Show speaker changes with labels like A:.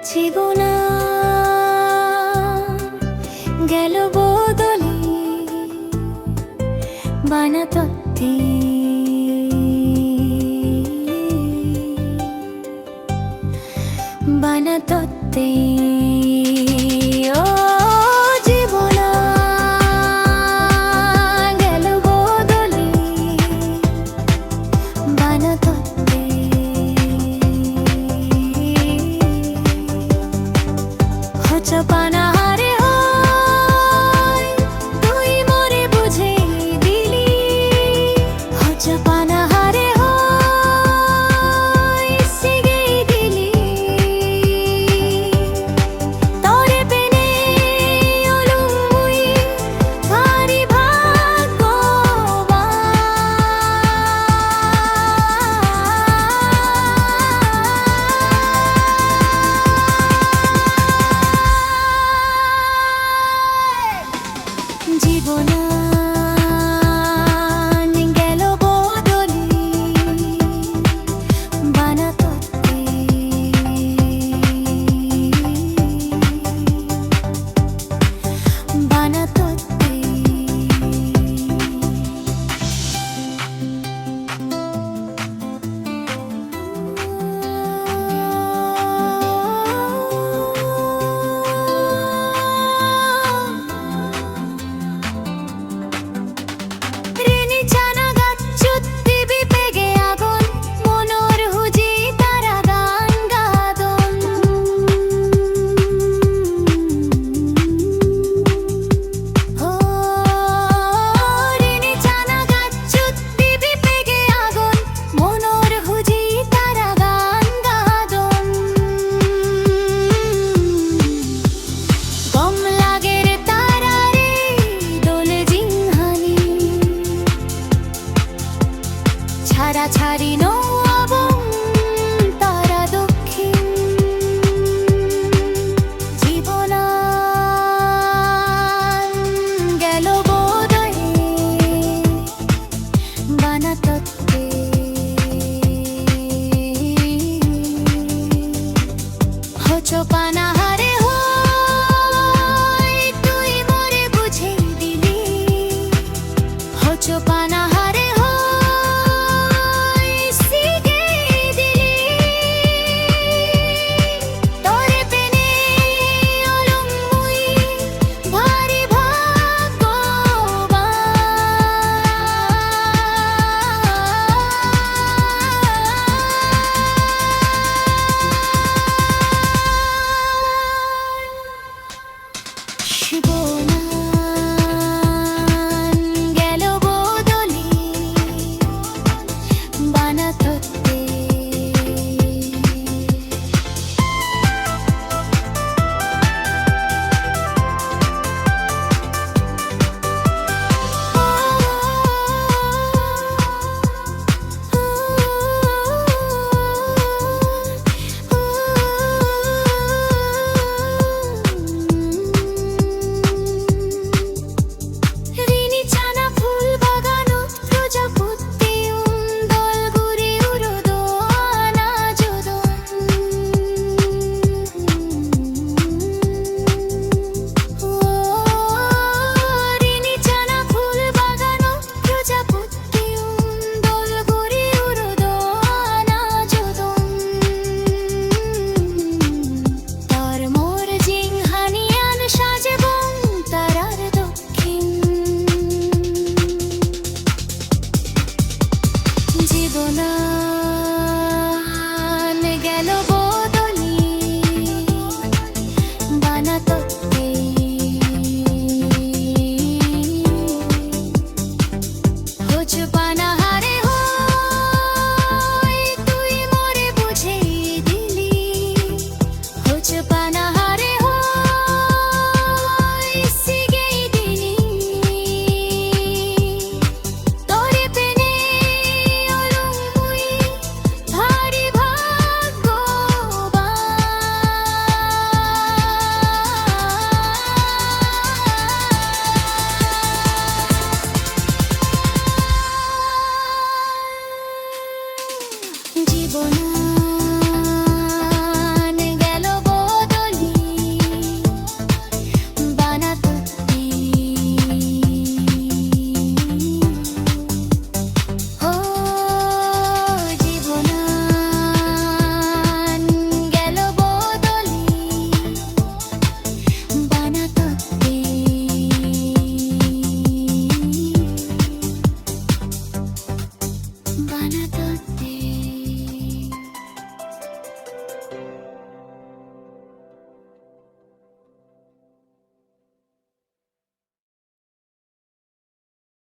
A: জীবনা গেল বদলে বানাতত্ত্বে বানাতত্ত্বে ও জীবনা গেল বদলে বানাতত্ত্বে হচ্ছে পানাহারে হয় তুই মরে বুঝে দিলি হচ্ছে পানাহারে হয় সিগে দিলি তরে পেনে অলুমুই ভারি ভাগ্যবান জীবনা গেল বদলে বানাতত্ত্বে বানাতত্ত্বে রেনি চানা গাছ চুত্তি বিপেগে আগুন মনোর হুজি তারা গান গাদন ও রেনি চানা গাছ চুত্তি বিপেগে আগুন মনোর হুজি তারা গান গাদন গম লাগের তারারে দোল জিংহানি ছাড়া ছাড়ি